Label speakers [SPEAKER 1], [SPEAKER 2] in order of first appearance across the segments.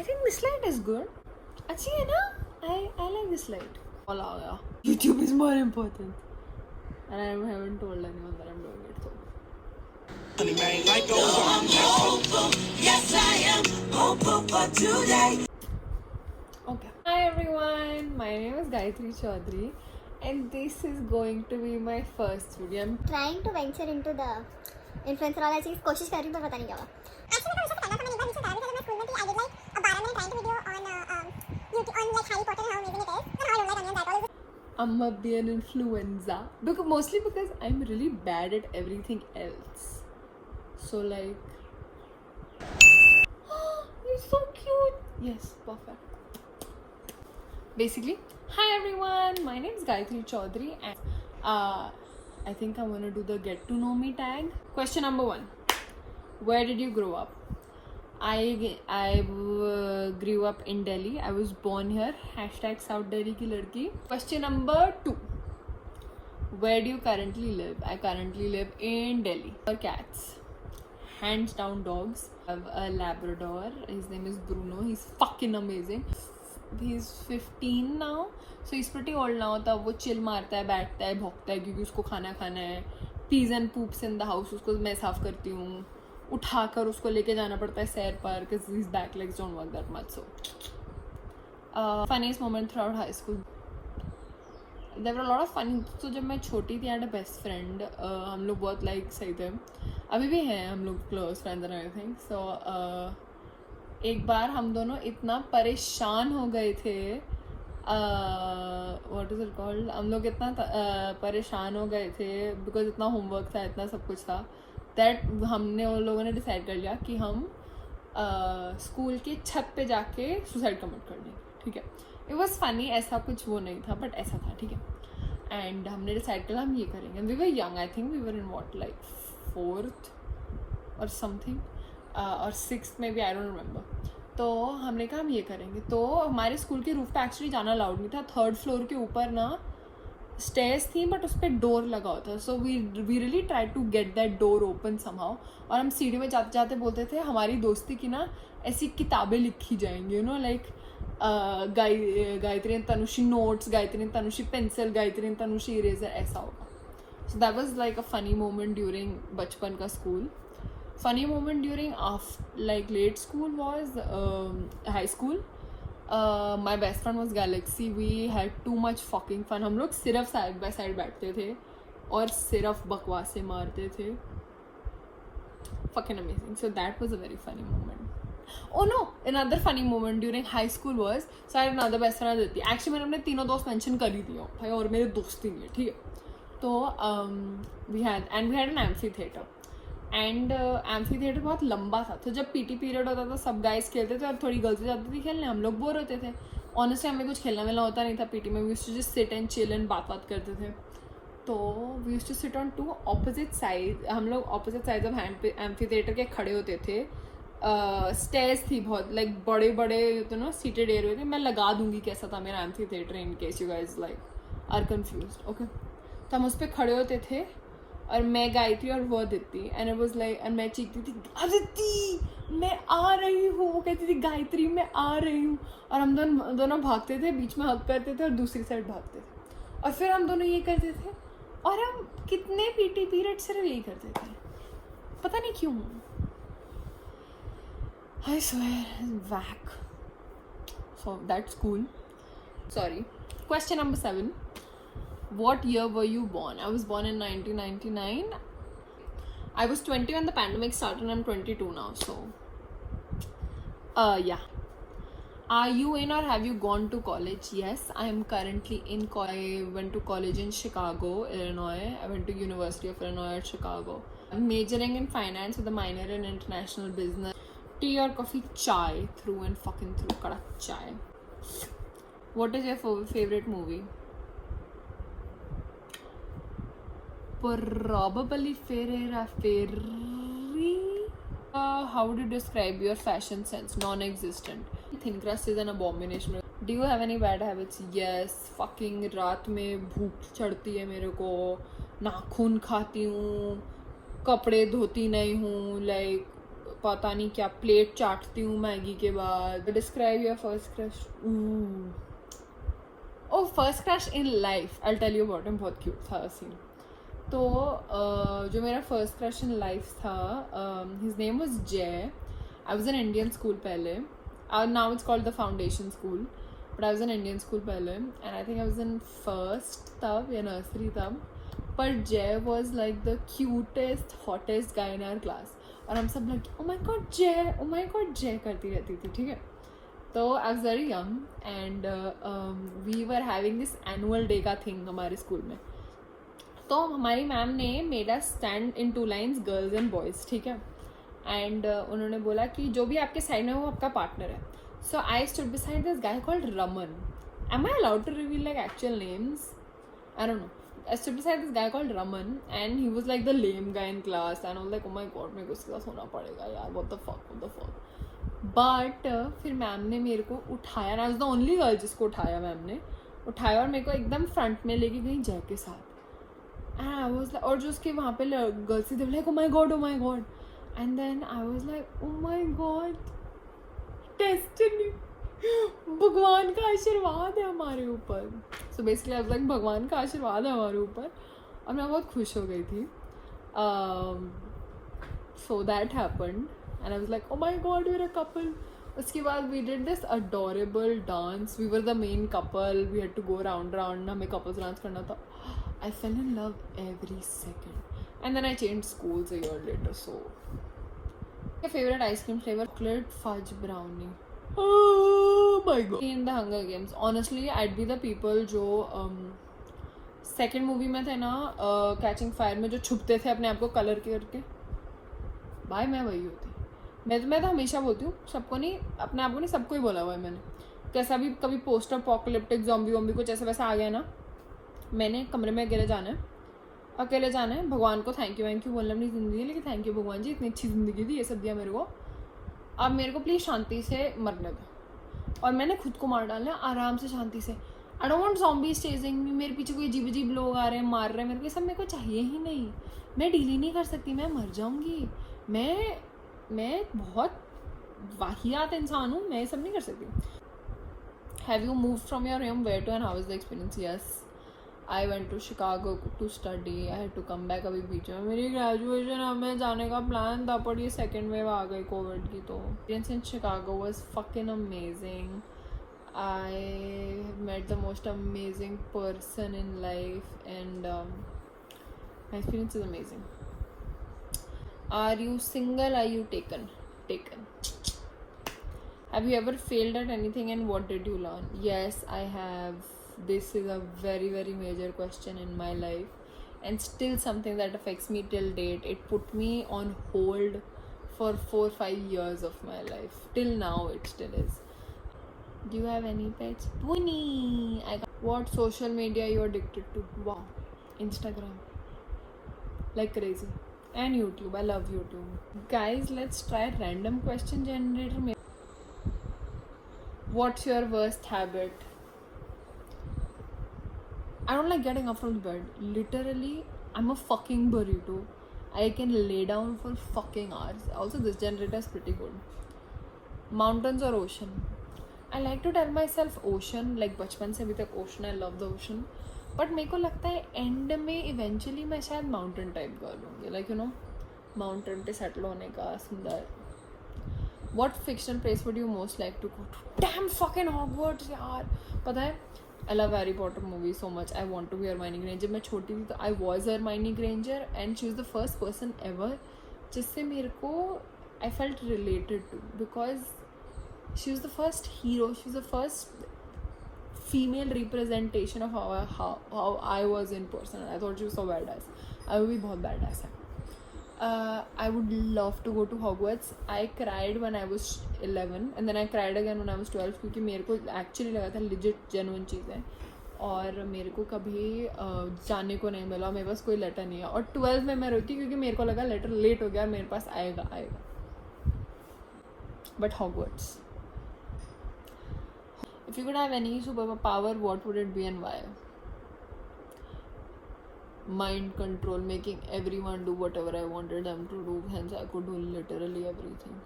[SPEAKER 1] I think this light is good. अच्छी है ना? I like this light. all आ गया. YouTube is more important. And I haven't told anyone that I'm doing it. So. Yes, I am hopeful for today. Okay. Hi everyone. My name is Gayatri Chaudhary, and this is going to be my first video. I'm
[SPEAKER 2] trying to venture into the influencer वाला चीज़ कोशिश कर रही हूँ पर पता नहीं क्या हुआ. Actually मैं हमेशा करना था, मैंने एक बार नीचे डाला था, मैं स्कूल में थी. I did like a 12-minute trying to video on YouTube on like Harry Potter and how amazing it is. And how I don't like onion that all.
[SPEAKER 1] I'm a be an influencer mostly because I'm really bad at everything else. So like, you're so cute. Yes, perfect. Basically, hi everyone. My name is Gayatri Chaudhary, and I think I'm gonna do the get to know me tag. Question number 1: where did you grow up? I grew up in Delhi. I was born here. # South Delhi की लड़की. Question number 2: where do you currently live? I currently live in Delhi. Or cats? Hands down dogs. I have a Labrador. His name is Bruno. He's fucking amazing. He's 15 now. So he's pretty old now. तब वो chill मारता है, बैठता है, भौंकता है क्योंकि उसको खाना है. Pees and poops in the house. उसको मैं साफ करती हूँ. उठाकर उसको लेके जाना पड़ता है सैर पर because his back legs don't work that much. So funniest moment throughout high school. There were a lot of funny. So जब मैं छोटी थी I had a best friend. हम लोग बहुत like सही थे. अभी भी हैं हम लोग close friends and everything. So एक बार हम दोनों इतना परेशान हो गए थे. What is it called? हम लोग इतना परेशान हो गए थे because इतना homework था, इतना सब कुछ था. दैट हमने उन लोगों ने डिसाइड कर लिया कि हम स्कूल के छत पे जाके सुसाइड कमिट कर लेंगे. ठीक है, इट वॉज फनी. ऐसा कुछ वो नहीं था बट ऐसा था. ठीक है, एंड हमने डिसाइड किया हम ये करेंगे. We were young. I think we were in what like 4th और समथिंग और 6th में भी. I don't remember. तो हमने कहा हम ये करेंगे. तो हमारे स्कूल के रूफ पे एक्चुअली जाना अलाउड नहीं था. 3rd फ्लोर के ऊपर ना स्टेयर्स थी बट उस पर डोर लगा होता. So we really try to get that door open somehow. और हम सीढ़ी में जाते जाते बोलते थे हमारी दोस्ती की ना ऐसी किताबें लिखी जाएंगी. You know like Gayatri and Tanushi notes, Gayatri and Tanushi pencil, Gayatri and Tanushi eraser, ऐसा होगा. So that was like a funny moment during बचपन का school. Funny moment during like late school was high school. My best friend was Galaxy. We had too much fucking fun. हम लोग सिर्फ side by side बैठते थे और सिर्फ बकवासें मारते थे. Fucking amazing. So that was a very funny moment. Oh no, another funny moment during high school was, so I had another best friend Aditi. Actually मैंने अपने तीनों दोस्त मेंशन कर ही दिया भाई और मेरे दोस्त ही नहीं है. ठीक है, तो we had an amphitheater. And amphi theatre बहुत लंबा था. तो जब पीटी पीरियड होता था सब गाइस खेलते थे और थोड़ी गर्ल्स जाती थी खेलने. हम लोग बोर होते थे. ऑनेस्टली हमें कुछ खेलना वेलना होता नहीं था पीटी में. We used to just sit and chill and बात करते थे. तो we used to sit on 2 opposite side. हम लोग opposite side of amphitheatre के खड़े होते थे. स्टेयर्स थी बहुत लाइक बड़े बड़े नो सीटेड एरिया थे. मैं लगा दूंगी कैसा था मेरा amphitheatre in case you guys like are confused. Okay, तो हम उस पर खड़े होते थे और मैं गायत्री और वो Aditi. And it was like and मैं चीखती थी अदिति मैं आ रही हूँ. वो कहती थी गायत्री मैं आ रही हूँ. और हम दोनों भागते थे, बीच में हक करते थे और दूसरी साइड भागते थे. और फिर हम दोनों ये करते थे और हम कितने पीटी पीरियड सिर्फ यही करते थे. पता नहीं क्यों. I swear wack. So that's cool. Sorry. Question number 7: what year were you born? I was born in 1999. I was 20 when the pandemic started and I'm 22 now. So, yeah. Are you in or have you gone to college? Yes, I am currently in college. I went to college in Chicago, Illinois. I went to University of Illinois at Chicago. I'm majoring in finance with a minor in international business. Tea or coffee? Chai. Through and fucking through. Kadak chai. What is your favorite movie? Probably Ferreira Ferry. How would you describe your fashion sense? Non-existent. Thin crust is an abomination. Do you have any bad habits? Yes. Fucking रात में भूख चढ़ती है मेरे को. नाखून खाती हूँ. कपड़े धोती नहीं हूँ. Like पता नहीं क्या प्लेट चाटती हूँ मैगी के बाद. Describe your first crush. Oh first crush in life. I tell you about him. बहुत क्यूट था सीन. तो जो मेरा फर्स्ट क्रश इन लाइफ था, his name was Jay. I was in Indian school पहले. Now it's called the foundation school, but I was in Indian school पहले, and I think I was in first तब या nursery तब. पर Jay was like the cutest hottest guy in our class, और हम सब लोग ओ माई गॉड जय, ओ माई गॉड जय करती रहती थी. ठीक है. तो I was very young and we were having this annual day का थिंग हमारे स्कूल में. तो हमारी मैम ने made us stand in 2 lines, girls and boys. ठीक है. एंड उन्होंने बोला कि जो भी आपके साइड में वो आपका पार्टनर है. So I stood beside this guy called Raman. Am I allowed to reveal like actual names? I don't know. I stood beside this guy called Raman, and he was like the lame guy in class, and I was like, oh my god, मेरे को इसके साथ होना पड़ेगा यार, what the fuck. But फिर ma'am ने मेरे को उठाया, and I was the only girl जिसको उठाया. मैम ने उठाया और मेरे को एकदम फ्रंट में लेके गई जय के साथ. And I was like, और जो उसके वहाँ पे गर्ल्स थे like, oh my god, and then I was like, oh my god, destiny. भगवान का आशीर्वाद है हमारे ऊपर. So basically I was like भगवान का आशीर्वाद है हमारे ऊपर, और मैं बहुत खुश हो गई थी. So that happened and I was like oh my god we are a couple. उसके बाद we did this adorable dance. We were the main couple. We had to go round हमें कपल्स डांस करना था. I fell in love every second and then I change schools a year later. So my favourite ice cream flavour chocolate fudge brownie. Oh my god. In the Hunger Games, honestly, I'd be the people जो second movie में थे ना, catching fire में, जो छुपते थे अपने आप को कलर करके. भाई मैं वही होती. मैं तो हमेशा बोलती हूँ, सबको नहीं, अपने आप को नहीं, सबको ही बोला हुआ है मैंने. कैसा भी कभी पोस्ट अपोकलिप्टिक ज़ॉम्बी वॉम्बी कुछ ऐसा वैसा आ गया ना, मैंने कमरे में अकेले जाना है. भगवान को थैंक यू बोलना अपनी ज़िंदगी, लेकिन थैंक यू भगवान जी, इतनी अच्छी ज़िंदगी दी, ये सब दिया मेरे को. अब मेरे को प्लीज़ शांति से मरने दो, और मैंने खुद को मार डालना है आराम से, शांति से. I don't want zombies chasing me. मेरे पीछे कोई अजीब अजीब लोग आ रहे हैं, मार रहे हैं मेरे को. ये सब मेरे को चाहिए ही नहीं. मैं डील ही नहीं कर सकती, मैं मर जाऊँगी. मैं बहुत वाहियात इंसान हूँ, मैं ये सब नहीं कर सकती. Have you move from your home, where to, and how is the experience? Yes, I went to Chicago to study. I had to come back. अभी बीच में मेरी ग्रेजुएशन हमें जाने का प्लान था, पर ये सेकेंड वेव आ गई कोविड की. तो experience in Chicago was fucking amazing. I met the most amazing person in life, and my experience is amazing. Are you single? Are you taken? Have you ever failed at anything, and what did you learn? Yes, I have. This is a very, very major question in my life, and still something that affects me till date. It put me on hold for 4-5 years of my life. Till now, it still is. Do you have any pets? Pony! What social media are you addicted to? Wow. Instagram. Like crazy. And YouTube. I love YouTube. Guys, let's try random question generator. What's your worst habit? I don't like getting up from the bed. Literally, I'm a fucking burrito. I can lay down for fucking hours. Also, this generator is pretty good. Mountains or ocean? I like to tell myself ocean. Like बचपन से अभी तक ocean. I love the ocean. But मेरे को लगता है end में eventually मैं शायद mountain type girl होंगी. Like you know, mountain पे settle होने का सुंदर. What fictional place would you most like to go to? Damn fucking Hogwarts यार. पता है, I love Harry Potter movie so much. I want to be Hermione Granger. जब मैं छोटी थी तो I was Hermione Granger, and she was the first person ever जिससे मेरे को I felt related to, because she was the first hero. She was the first female representation of how I was in person. I thought she was so badass. I would be बहुत badass है. I would love to go to Hogwarts. I cried when I was 11, and then I cried again when I was 12, क्योंकि मेरे को actually लगा था legit genuine चीज़ है, और मेरे को कभी जाने को नहीं मिला. मेरे पास कोई लेटर नहीं है, और 12 में मैं रोती क्योंकि मेरे को लगा लेटर लेट हो गया, मेरे पास आएगा. But Hogwarts. If you could have any superpower, what would it be and why? mind control, making everyone do whatever I wanted them to do. Hence, I could do literally everything.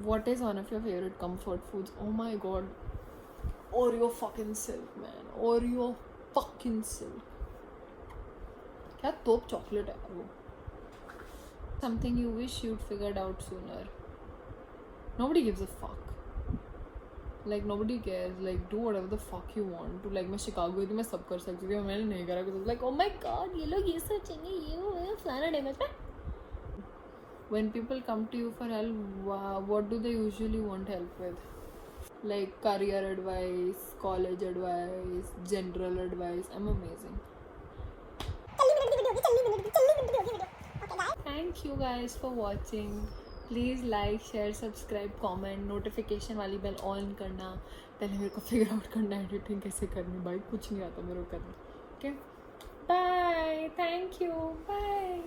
[SPEAKER 1] What is one of your favorite comfort foods? Oh my god, Oreo fucking silk, man. Oreo fucking silk. क्या तोप chocolate है वो. Something you wish you'd figured out sooner. Nobody gives a fuck. Like nobody cares. Like do whatever the fuck you want to. Like मैं Chicago थी, मैं सब कर सकती थी, मैंने नहीं करा. Like oh my god, ये लोग ये सोचेंगे, ये वो फलाना डैमेज पे. When people come to you for help, what do they usually want help with? Like career advice, college advice, general advice. I'm amazing. Thank you guys for watching. Please like, share, subscribe, comment, notification वाली bell on करना. पहले मेरे को figure out करना editing कैसे करनी, भाई कुछ नहीं आता मेरे को करना. Okay bye, thank you, bye.